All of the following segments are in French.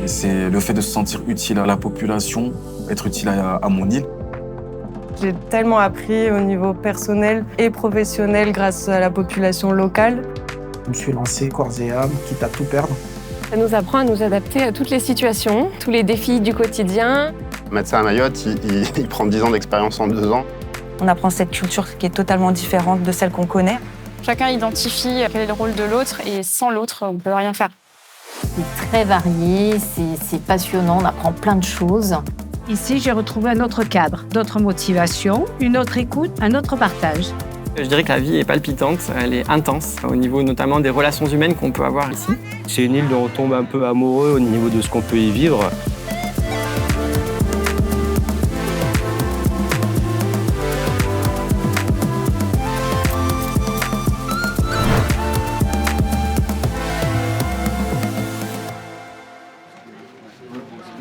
Et c'est le fait de se sentir utile à la population, être utile à mon île. J'ai tellement appris au niveau personnel et professionnel grâce à la population locale. Je me suis lancé corps et âme, quitte à tout perdre. Ça nous apprend à nous adapter à toutes les situations, tous les défis du quotidien. Médecin à Mayotte, il prend 10 ans d'expérience en 2 ans. On apprend cette culture qui est totalement différente de celle qu'on connaît. Chacun identifie quel est le rôle de l'autre et sans l'autre, on ne peut rien faire. C'est très varié, c'est passionnant, on apprend plein de choses. Ici, j'ai retrouvé un autre cadre, d'autres motivations, une autre écoute, un autre partage. Je dirais que la vie est palpitante, elle est intense, au niveau notamment des relations humaines qu'on peut avoir ici. C'est une île dont on tombe un peu amoureux au niveau de ce qu'on peut y vivre.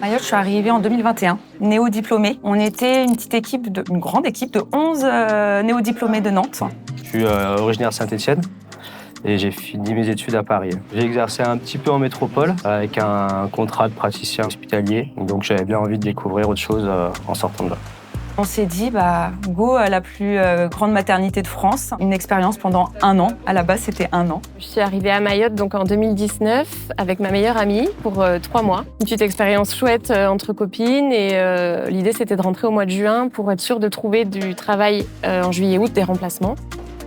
Mayotte, je suis arrivée en 2021, néo-diplômée. On était une petite équipe, une grande équipe de 11 néo-diplômés de Nantes. Je suis originaire de Saint-Étienne et j'ai fini mes études à Paris. J'ai exercé un petit peu en métropole avec un contrat de praticien hospitalier. Donc j'avais bien envie de découvrir autre chose en sortant de là. On s'est dit, go à la plus grande maternité de France. Une expérience pendant 1 an. À la base, c'était 1 an. Je suis arrivée à Mayotte donc en 2019 avec ma meilleure amie pour 3 mois. Une petite expérience chouette entre copines et l'idée c'était de rentrer au mois de juin pour être sûre de trouver du travail en juillet-août, des remplacements.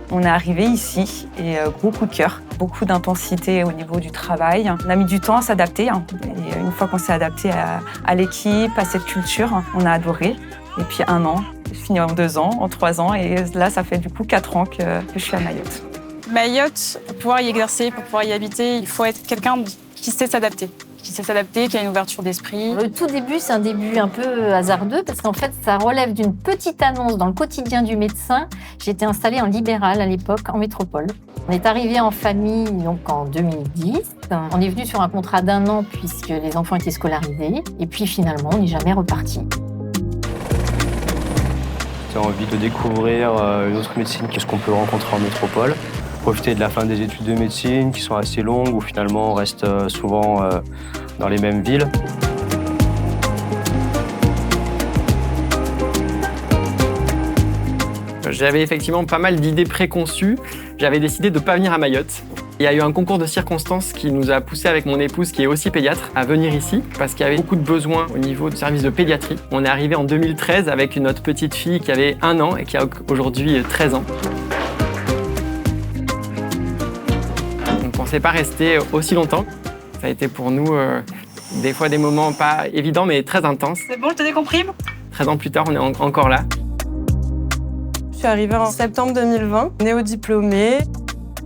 On est arrivé ici et gros coup de cœur, beaucoup d'intensité au niveau du travail. On a mis du temps à s'adapter. Et une fois qu'on s'est adapté à l'équipe, à cette culture, on a adoré. Et puis 1 an, fini en 2 ans, en 3 ans. Et là, ça fait du coup 4 ans que je suis à Mayotte. Mayotte, pour pouvoir y exercer, pour pouvoir y habiter, il faut être quelqu'un qui sait s'adapter. Qui a une ouverture d'esprit. Le tout début, c'est un début un peu hasardeux parce qu'en fait, ça relève d'une petite annonce dans le quotidien du médecin. J'étais installée en libéral à l'époque, en métropole. On est arrivé en famille donc en 2010. On est venu sur un contrat d'1 an puisque les enfants étaient scolarisés. Et puis finalement, on n'est jamais reparti. J'ai envie de découvrir une autre médecine que ce qu'on peut rencontrer en métropole. Profiter de la fin des études de médecine qui sont assez longues où finalement on reste souvent dans les mêmes villes. J'avais effectivement pas mal d'idées préconçues. J'avais décidé de ne pas venir à Mayotte. Il y a eu un concours de circonstances qui nous a poussé avec mon épouse, qui est aussi pédiatre, à venir ici parce qu'il y avait beaucoup de besoins au niveau du service de pédiatrie. On est arrivé en 2013 avec notre petite fille qui avait 1 an et qui a aujourd'hui 13 ans. On ne pensait pas rester aussi longtemps. Ça a été pour nous des fois des moments pas évidents mais très intenses. C'est bon, je te décomprime. 13 ans plus tard, on est encore là. Je suis arrivée en septembre 2020, néo-diplômée.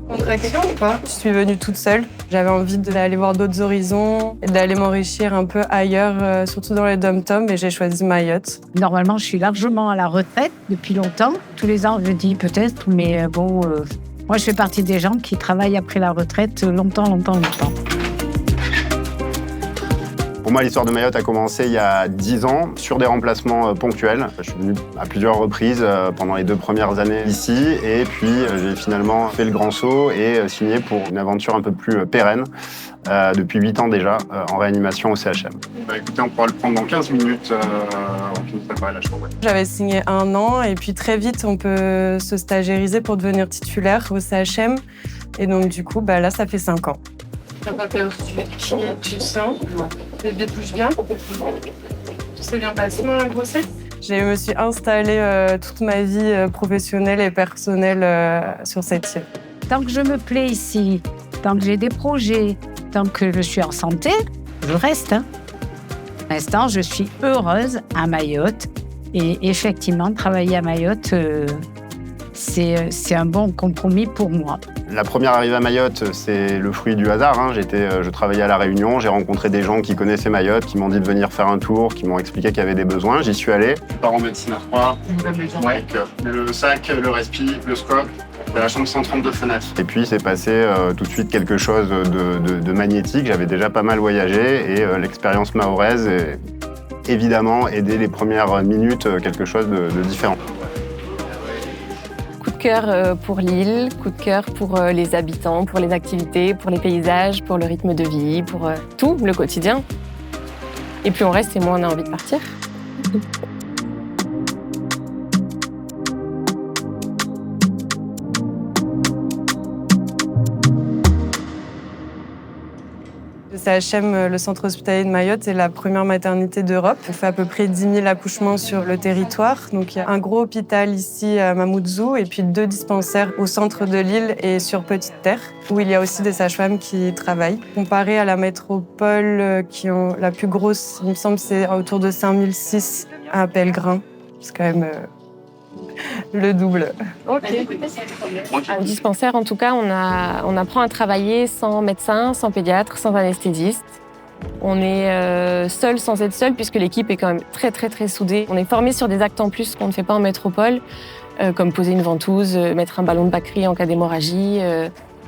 Contraction ou pas? Je suis venue toute seule. J'avais envie d'aller voir d'autres horizons et d'aller m'enrichir un peu ailleurs, surtout dans les dom-toms, et j'ai choisi Mayotte. Normalement, je suis largement à la retraite depuis longtemps. Tous les ans, je dis peut-être, mais moi, je fais partie des gens qui travaillent après la retraite longtemps. Pour moi, l'histoire de Mayotte a commencé il y a 10 ans sur des remplacements ponctuels. Je suis venu à plusieurs reprises pendant les 2 premières années ici et puis j'ai finalement fait le grand saut et signé pour une aventure un peu plus pérenne depuis 8 ans déjà en réanimation au CHM. Écoutez, on pourra le prendre dans 15 minutes. On finit de préparer la chambre. J'avais signé 1 an et puis très vite, on peut se stagériser pour devenir titulaire au CHM. Et donc du coup, là, ça fait 5 ans. T'as pas peur, tu sens, bébé bouge bien, tout s'est bien passé dans la grossesse. Je me suis installée toute ma vie professionnelle et personnelle sur cette île. Tant que je me plais ici, tant que j'ai des projets, tant que je suis en santé, je reste. Pour l'instant, je suis heureuse à Mayotte. Et effectivement, travailler à Mayotte, c'est un bon compromis pour moi. La première arrivée à Mayotte, c'est le fruit du hasard. Je travaillais à La Réunion, j'ai rencontré des gens qui connaissaient Mayotte, qui m'ont dit de venir faire un tour, qui m'ont expliqué qu'il y avait des besoins. J'y suis allé. Je pars en médecine à 3. Ouais, le sac, le respi, le scope, la chambre 132 fenêtres. Et puis c'est passé tout de suite quelque chose de magnétique. J'avais déjà pas mal voyagé et l'expérience mahoraise est évidemment aidé les premières minutes quelque chose de différent. Coup de cœur pour l'île, coup de cœur pour les habitants, pour les activités, pour les paysages, pour le rythme de vie, pour tout, le quotidien. Et plus on reste, et moins on a envie de partir. Le CHM, le centre hospitalier de Mayotte, est la première maternité d'Europe. On fait à peu près 10 000 accouchements sur le territoire. Donc il y a un gros hôpital ici à Mamoudzou et puis 2 dispensaires au centre de l'île et sur Petite Terre, où il y a aussi des sages-femmes qui travaillent. Comparé à la métropole, qui ont la plus grosse, il me semble, c'est autour de 5006 à Pellegrin. C'est quand même le double. Ok. Au dispensaire, en tout cas, on apprend à travailler sans médecin, sans pédiatre, sans anesthésiste. On est seul sans être seul, puisque l'équipe est quand même très soudée. On est formé sur des actes en plus qu'on ne fait pas en métropole, comme poser une ventouse, mettre un ballon de Bacri en cas d'hémorragie.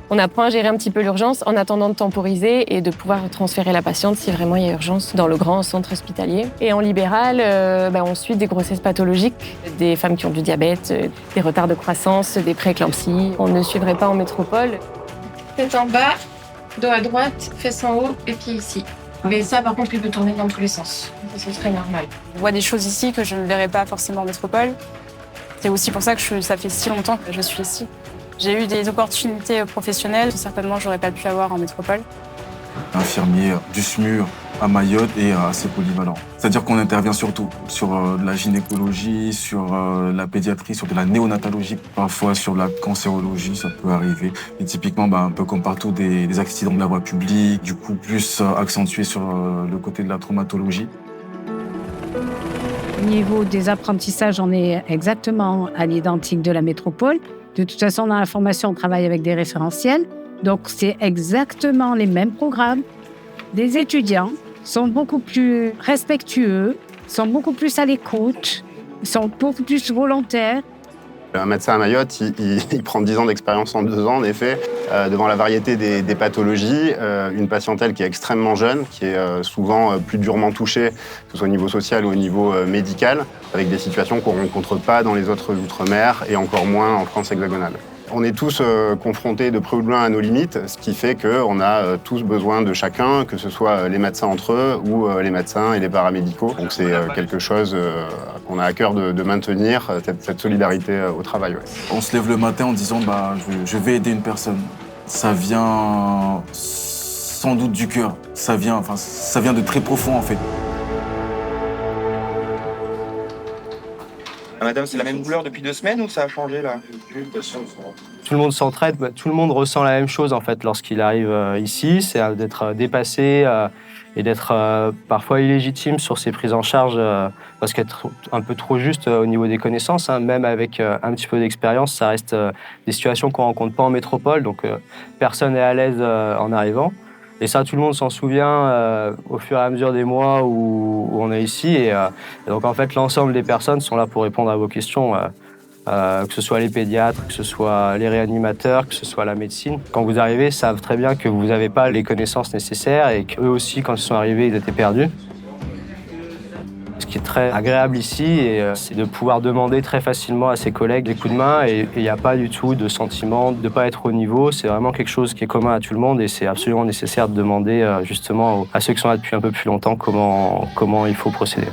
On apprend à gérer un petit peu l'urgence en attendant de temporiser et de pouvoir transférer la patiente si vraiment il y a urgence dans le grand centre hospitalier. Et en libéral, on suit des grossesses pathologiques, des femmes qui ont du diabète, des retards de croissance, des prééclampsies. On ne suivrait pas en métropole. Tête en bas, dos à droite, fesses en haut et pieds ici. Mais ça, par contre, il peut tourner dans tous les sens. Ça, ce serait normal. Je vois des choses ici que je ne verrais pas forcément en métropole. C'est aussi pour ça que ça fait si longtemps que je suis ici. J'ai eu des opportunités professionnelles que certainement j'aurais pas pu avoir en métropole. Infirmier du SMUR à Mayotte et assez polyvalent. C'est-à-dire qu'on intervient surtout sur de la gynécologie, sur la pédiatrie, sur de la néonatologie, parfois sur la cancérologie, ça peut arriver. Et typiquement, un peu comme partout, des accidents de la voie publique, du coup plus accentué sur le côté de la traumatologie. Au niveau des apprentissages, on est exactement à l'identique de la métropole. De toute façon, dans la formation, on travaille avec des référentiels. Donc, c'est exactement les mêmes programmes. Les étudiants sont beaucoup plus respectueux, sont beaucoup plus à l'écoute, sont beaucoup plus volontaires. Un médecin à Mayotte, il prend 10 ans d'expérience en 2 ans, en effet, devant la variété des pathologies, une patientèle qui est extrêmement jeune, qui est souvent plus durement touchée, que ce soit au niveau social ou au niveau médical, avec des situations qu'on ne rencontre pas dans les autres outre-mer et encore moins en France hexagonale. On est tous confrontés de près ou de loin à nos limites, ce qui fait qu'on a tous besoin de chacun, que ce soit les médecins entre eux ou les médecins et les paramédicaux. Donc c'est quelque chose qu'on a à cœur de maintenir, cette solidarité au travail. Ouais. On se lève le matin en disant je vais aider une personne. Ça vient sans doute du cœur, ça vient de très profond en fait. Madame, c'est la même douleur depuis 2 semaines ou ça a changé là? Tout le monde s'entraide, tout le monde ressent la même chose en fait lorsqu'il arrive ici, c'est d'être dépassé et d'être parfois illégitime sur ses prises en charge parce qu'être un peu trop juste au niveau des connaissances, même avec un petit peu d'expérience, ça reste des situations qu'on ne rencontre pas en métropole, donc personne n'est à l'aise en arrivant. Et ça, tout le monde s'en souvient au fur et à mesure des mois où on est ici. Et donc, en fait, l'ensemble des personnes sont là pour répondre à vos questions, que ce soit les pédiatres, que ce soit les réanimateurs, que ce soit la médecine. Quand vous arrivez, ils savent très bien que vous n'avez pas les connaissances nécessaires et qu'eux aussi, quand ils sont arrivés, ils étaient perdus. Ce qui est très agréable ici, c'est de pouvoir demander très facilement à ses collègues des coups de main et il n'y a pas du tout de sentiment de ne pas être au niveau. C'est vraiment quelque chose qui est commun à tout le monde et c'est absolument nécessaire de demander justement à ceux qui sont là depuis un peu plus longtemps comment il faut procéder.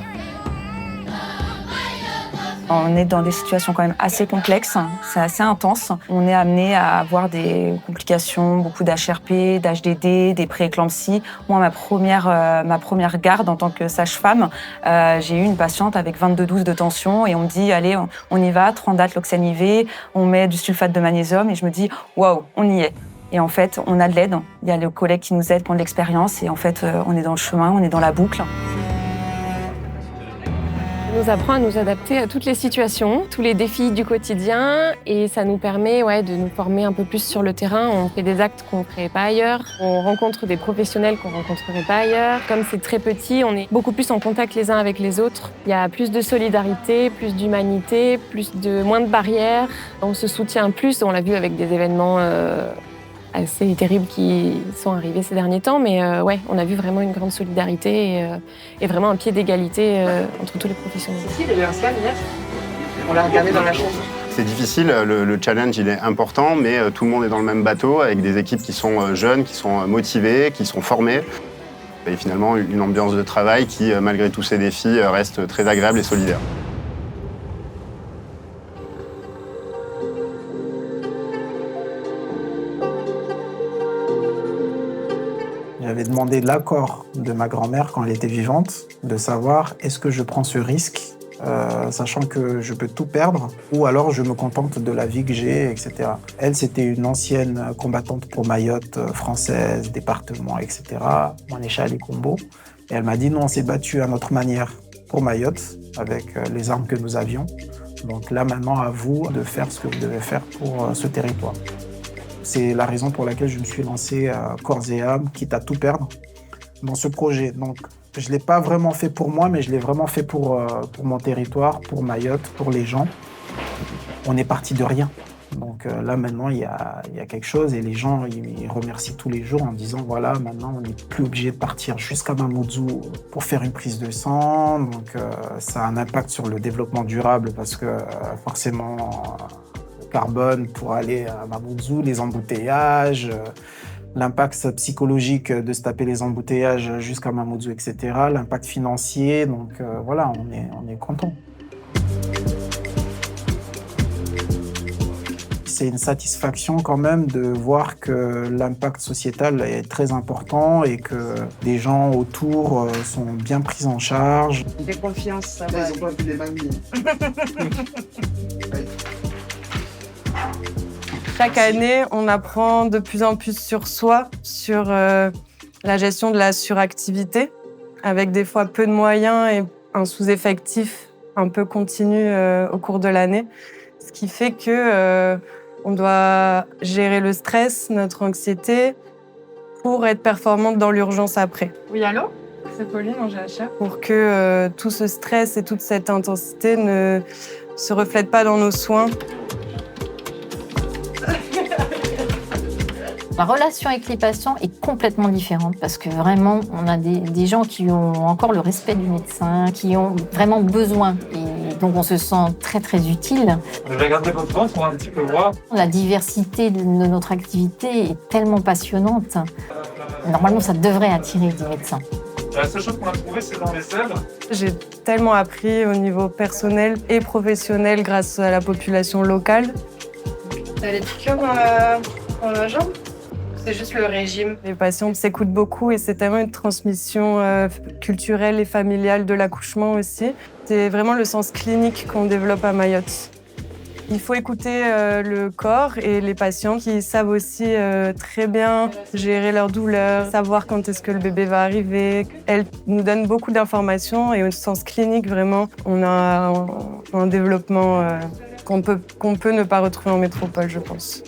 On est dans des situations quand même assez complexes, c'est assez intense. On est amené à avoir des complications, beaucoup d'HRP, d'HDD, des prééclampsies. Moi, ma première garde en tant que sage-femme, j'ai eu une patiente avec 22,12 de tension et on me dit, allez, on y va, 30 loxane IV, on met du sulfate de magnésium et je me dis, waouh, on y est. Et en fait, on a de l'aide. Il y a le collègue qui nous aide, qui ont de l'expérience et en fait, on est dans le chemin, on est dans la boucle. Ça nous apprend à nous adapter à toutes les situations, tous les défis du quotidien et ça nous permet de nous former un peu plus sur le terrain. On fait des actes qu'on ne ferait pas ailleurs, on rencontre des professionnels qu'on ne rencontrerait pas ailleurs. Comme c'est très petit, on est beaucoup plus en contact les uns avec les autres. Il y a plus de solidarité, plus d'humanité, moins de barrières. On se soutient plus, on l'a vu avec des événements assez terribles qui sont arrivés ces derniers temps, mais on a vu vraiment une grande solidarité et vraiment un pied d'égalité entre tous les professionnels. Ici, il y a eu un scan hier. On l'a regardé dans la chambre. C'est difficile, le challenge il est important, mais tout le monde est dans le même bateau avec des équipes qui sont jeunes, qui sont motivées, qui sont formées. Et finalement, une ambiance de travail qui, malgré tous ces défis, reste très agréable et solidaire. J'avais demandé l'accord de ma grand-mère quand elle était vivante, de savoir est-ce que je prends ce risque, sachant que je peux tout perdre, ou alors je me contente de la vie que j'ai, etc. Elle, c'était une ancienne combattante pour Mayotte, française, département, etc., maréchal et combo. Et elle m'a dit non, on s'est battu à notre manière pour Mayotte, avec les armes que nous avions. Donc là, maintenant, à vous de faire ce que vous devez faire pour ce territoire. C'est la raison pour laquelle je me suis lancé corps et âme, quitte à tout perdre, dans ce projet. Donc, je ne l'ai pas vraiment fait pour moi, mais je l'ai vraiment fait pour mon territoire, pour Mayotte, pour les gens. On est parti de rien. Donc là, maintenant, il y a quelque chose et les gens ils remercient tous les jours en disant voilà, maintenant, on n'est plus obligé de partir jusqu'à Mamoudzou pour faire une prise de sang. Donc ça a un impact sur le développement durable parce que forcément... carbone pour aller à Mamoudzou, les embouteillages, l'impact psychologique de se taper les embouteillages jusqu'à Mamoudzou, etc., l'impact financier, donc voilà, on est content. C'est une satisfaction quand même de voir que l'impact sociétal est très important et que les gens autour sont bien pris en charge. Fais confiance, ça va. Ils ont pas vu les mamies. Chaque année, on apprend de plus en plus sur soi, sur la gestion de la suractivité, avec des fois peu de moyens et un sous-effectif un peu continu au cours de l'année. Ce qui fait que on doit gérer le stress, notre anxiété, pour être performante dans l'urgence après. Oui, allô? C'est Pauline en GHR. Pour que tout ce stress et toute cette intensité ne se reflètent pas dans nos soins. La relation avec les patients est complètement différente parce que vraiment, on a des gens qui ont encore le respect du médecin, qui ont vraiment besoin. Et donc, on se sent très, très utile. Je vais regarder votre ventre pour un petit peu voir. La diversité de notre activité est tellement passionnante. Normalement, ça devrait attirer des médecins. La seule chose qu'on a trouvée, c'est dans les selles. J'ai tellement appris au niveau personnel et professionnel grâce à la population locale. T'as les piqûres dans la jambe? C'est juste le régime. Les patients s'écoutent beaucoup et c'est tellement une transmission culturelle et familiale de l'accouchement aussi. C'est vraiment le sens clinique qu'on développe à Mayotte. Il faut écouter le corps et les patients qui savent aussi très bien gérer leur douleur, savoir quand est-ce que le bébé va arriver. Elle nous donne beaucoup d'informations et au sens clinique, vraiment, on a un développement qu'on peut ne pas retrouver en métropole, je pense.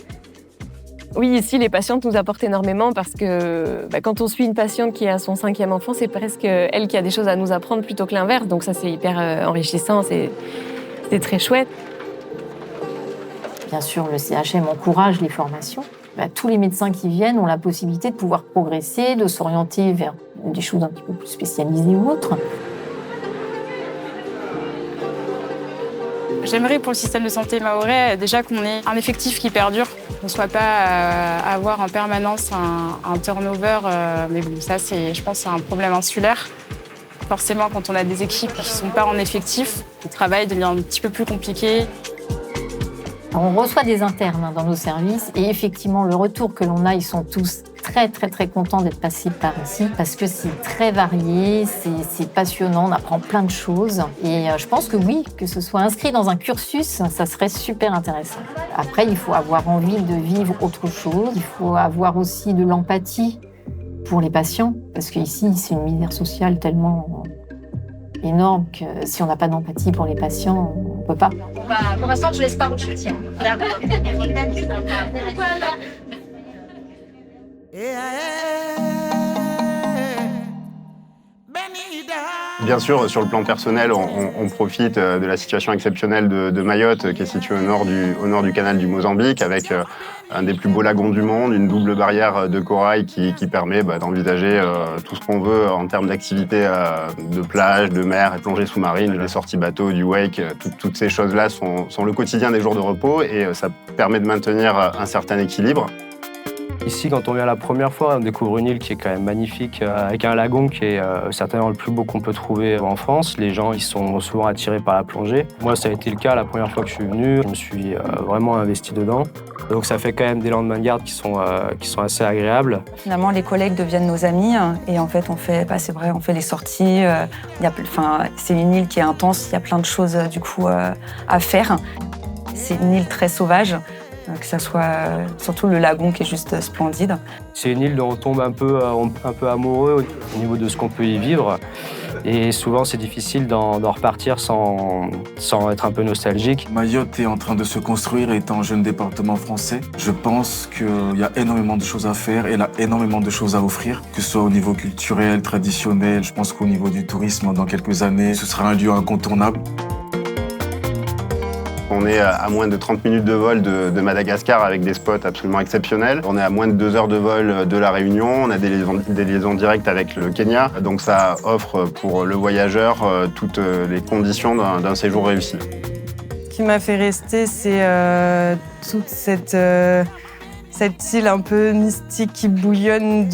Oui, ici, les patientes nous apportent énormément parce que quand on suit une patiente qui a son 5e enfant, c'est presque elle qui a des choses à nous apprendre plutôt que l'inverse. Donc ça, c'est hyper enrichissant, c'est très chouette. Bien sûr, le CHM encourage les formations. Tous les médecins qui viennent ont la possibilité de pouvoir progresser, de s'orienter vers des choses un petit peu plus spécialisées ou autres. J'aimerais pour le système de santé mahorais déjà qu'on ait un effectif qui perdure, qu'on ne soit pas à avoir en permanence un turnover. Mais bon, ça, je pense, c'est un problème insulaire. Forcément, quand on a des équipes qui ne sont pas en effectif, le travail devient un petit peu plus compliqué. On reçoit des internes dans nos services et effectivement, le retour que l'on a, ils sont tous très, très, très contents d'être passés par ici parce que c'est très varié, c'est passionnant, on apprend plein de choses. Et je pense que oui, que ce soit inscrit dans un cursus, ça serait super intéressant. Après, il faut avoir envie de vivre autre chose. Il faut avoir aussi de l'empathie pour les patients parce qu'ici, c'est une misère sociale tellement énorme que si on n'a pas d'empathie pour les patients, on ne peut pas. Pour l'instant, je ne laisse pas où je tiens. Bien sûr, sur le plan personnel, on profite de la situation exceptionnelle de Mayotte, qui est située au nord du canal du Mozambique, avec un des plus beaux lagons du monde, une double barrière de corail qui permet d'envisager tout ce qu'on veut en termes d'activités de plage, de mer et plongée sous-marine, des sorties bateaux, du wake. Toutes ces choses-là sont le quotidien des jours de repos et ça permet de maintenir un certain équilibre. Ici, quand on vient la première fois, on découvre une île qui est quand même magnifique, avec un lagon qui est certainement le plus beau qu'on peut trouver en France. Les gens, ils sont souvent attirés par la plongée. Moi, ça a été le cas la première fois que je suis venu. Je me suis vraiment investi dedans. Donc ça fait quand même des lendemains de garde qui sont assez agréables. Finalement, les collègues deviennent nos amis et en fait, on fait les sorties. C'est une île qui est intense, il y a plein de choses du coup à faire. C'est une île très sauvage. Que ça soit surtout le lagon qui est juste splendide. C'est une île dont on tombe un peu amoureux au niveau de ce qu'on peut y vivre. Et souvent, c'est difficile d'en repartir sans être un peu nostalgique. Mayotte est en train de se construire étant un jeune département français. Je pense qu'il y a énormément de choses à faire et elle a énormément de choses à offrir, que ce soit au niveau culturel, traditionnel. Je pense qu'au niveau du tourisme, dans quelques années, ce sera un lieu incontournable. On est à moins de 30 minutes de vol de Madagascar avec des spots absolument exceptionnels. On est à moins de 2 heures de vol de La Réunion. On a des liaisons directes avec le Kenya. Donc ça offre pour le voyageur toutes les conditions d'un séjour réussi. Ce qui m'a fait rester, c'est toute cette île un peu mystique qui bouillonne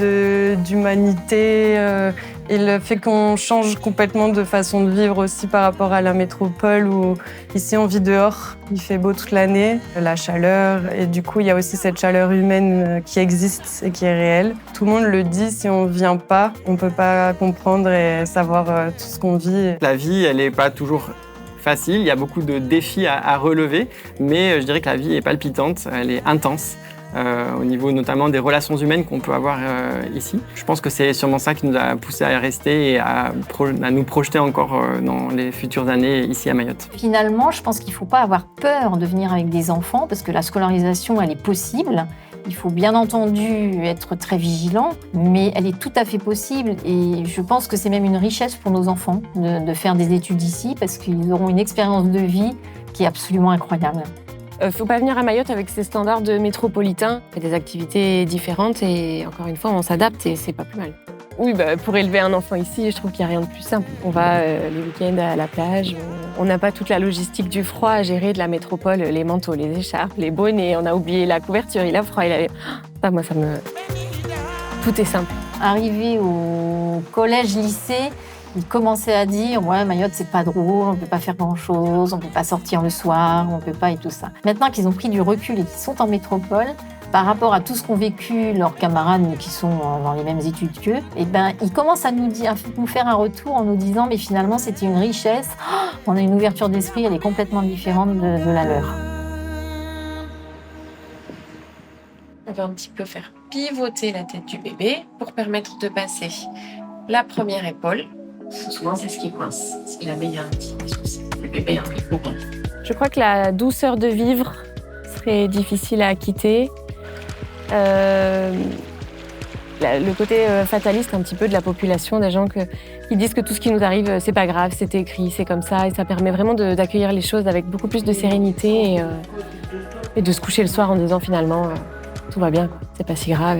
d'humanité. Et le fait qu'on change complètement de façon de vivre aussi par rapport à la métropole où ici on vit dehors, il fait beau toute l'année, la chaleur et du coup il y a aussi cette chaleur humaine qui existe et qui est réelle. Tout le monde le dit, si on vient pas, on peut pas comprendre et savoir tout ce qu'on vit. La vie, elle est pas toujours facile, il y a beaucoup de défis à relever, mais je dirais que la vie est palpitante, elle est intense. Au niveau notamment des relations humaines qu'on peut avoir ici. Je pense que c'est sûrement ça qui nous a poussé à rester et à nous projeter encore dans les futures années ici à Mayotte. Finalement, je pense qu'il ne faut pas avoir peur de venir avec des enfants parce que la scolarisation, elle est possible. Il faut bien entendu être très vigilant, mais elle est tout à fait possible et je pense que c'est même une richesse pour nos enfants de faire des études ici parce qu'ils auront une expérience de vie qui est absolument incroyable. Faut pas venir à Mayotte avec ses standards de métropolitain. On fait des activités différentes et encore une fois, on s'adapte et c'est pas plus mal. Oui, pour élever un enfant ici, je trouve qu'il n'y a rien de plus simple. On va les week-ends à la plage. On n'a pas toute la logistique du froid à gérer de la métropole, les manteaux, les écharpes, les bonnets. On a oublié la couverture, il a froid, Ça, moi, tout est simple. Arrivé au collège-lycée, ils commençaient à dire « Ouais, Mayotte, c'est pas drôle, on peut pas faire grand-chose, on peut pas sortir le soir, on peut pas et tout ça. » Maintenant qu'ils ont pris du recul et qu'ils sont en métropole, par rapport à tout ce qu'ont vécu leurs camarades qui sont dans les mêmes études qu'eux, ils commencent à nous faire un retour en nous disant « Mais finalement, c'était une richesse, on a une ouverture d'esprit, elle est complètement différente de la leur. » On va un petit peu faire pivoter la tête du bébé pour permettre de passer la première épaule. Souvent, c'est ce qui coince. C'est la meilleure indication. C'est le bébé un peu courant. Je crois que la douceur de vivre serait difficile à quitter. Le côté fataliste un petit peu de la population, des gens qui disent que tout ce qui nous arrive, c'est pas grave, c'est écrit, c'est comme ça. Et ça permet vraiment d'accueillir les choses avec beaucoup plus de sérénité et de se coucher le soir en disant finalement tout va bien, quoi. C'est pas si grave.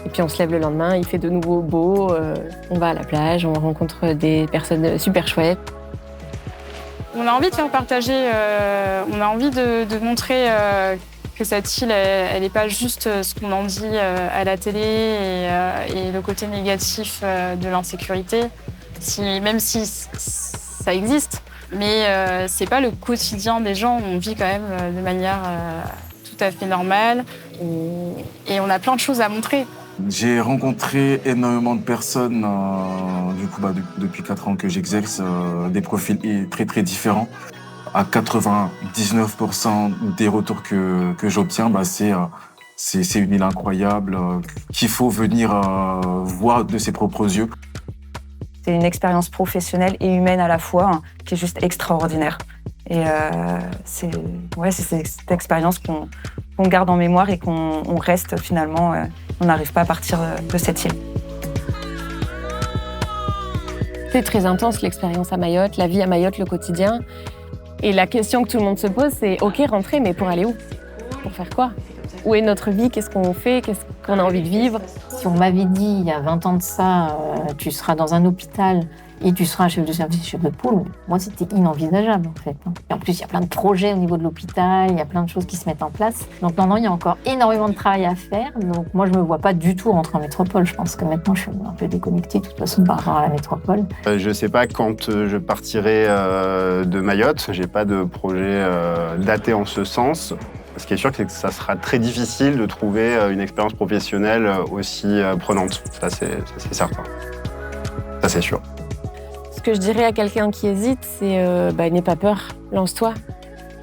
Et puis on se lève le lendemain, il fait de nouveau beau, on va à la plage, on rencontre des personnes super chouettes. On a envie de faire partager, on a envie de montrer que cette île, elle n'est pas juste ce qu'on en dit à la télé et le côté négatif de l'insécurité, même si ça existe. Mais c'est pas le quotidien des gens, on vit quand même de manière tout à fait normale et on a plein de choses à montrer. J'ai rencontré énormément de personnes, depuis 4 ans que j'exerce, des profils très très différents. À 99% des retours que j'obtiens, c'est une île incroyable qu'il faut venir voir de ses propres yeux. C'est une expérience professionnelle et humaine à la fois qui est juste extraordinaire. Et c'est cette expérience qu'on garde en mémoire et qu'on reste finalement, on n'arrive pas à partir de cette île. C'est très intense l'expérience à Mayotte, la vie à Mayotte, le quotidien. Et la question que tout le monde se pose, c'est OK, rentrer, mais pour aller où? Pour faire quoi? où est notre vie, qu'est-ce qu'on fait, qu'est-ce qu'on a envie de vivre. Si on m'avait dit il y a 20 ans de ça, tu seras dans un hôpital et tu seras chef de service, chef de pôle, moi c'était inenvisageable en fait. Et en plus, il y a plein de projets au niveau de l'hôpital, il y a plein de choses qui se mettent en place. Donc non, il y a encore énormément de travail à faire. Donc moi, je me vois pas du tout rentrer en métropole. Je pense que maintenant, je suis un peu déconnectée de toute façon par rapport à la métropole. Je sais pas quand je partirai de Mayotte. J'ai pas de projet daté en ce sens. Ce qui est sûr, c'est que ça sera très difficile de trouver une expérience professionnelle aussi prenante. Ça, c'est certain. Ça, c'est sûr. Ce que je dirais à quelqu'un qui hésite, c'est n'aie pas peur, lance-toi.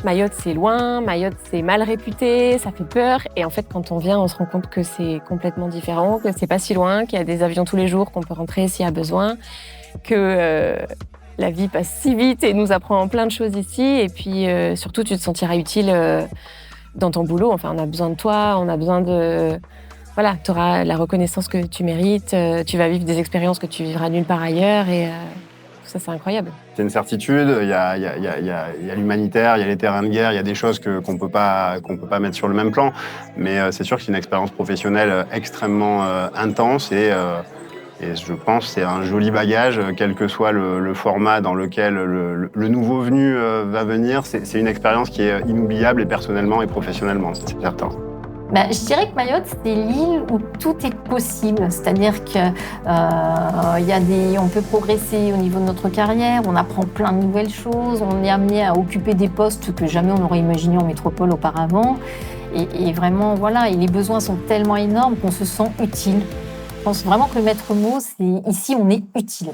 Mayotte, c'est loin, Mayotte, c'est mal réputé, ça fait peur. Et en fait, quand on vient, on se rend compte que c'est complètement différent, que c'est pas si loin, qu'il y a des avions tous les jours, qu'on peut rentrer s'il y a besoin, que la vie passe si vite et nous apprend plein de choses ici. Et puis, surtout, tu te sentiras utile dans ton boulot. Enfin, on a besoin de toi, on a besoin de... Voilà, tu auras la reconnaissance que tu mérites, tu vas vivre des expériences que tu vivras nulle part ailleurs et ça, c'est incroyable. C'est une certitude, il y a l'humanitaire, il y a les terrains de guerre, il y a des choses qu'on peut pas mettre sur le même plan, mais c'est sûr que c'est une expérience professionnelle extrêmement intense et je pense que c'est un joli bagage, quel que soit le format dans lequel le nouveau venu va venir. C'est une expérience qui est inoubliable et personnellement et professionnellement, c'est certain. Je dirais que Mayotte, c'est l'île où tout est possible. C'est-à-dire qu'on peut progresser au niveau de notre carrière, on apprend plein de nouvelles choses, on est amené à occuper des postes que jamais on n'aurait imaginé en métropole auparavant. Et vraiment, voilà, et les besoins sont tellement énormes qu'on se sent utile. Je pense vraiment que le maître mot, c'est ici, on est utile.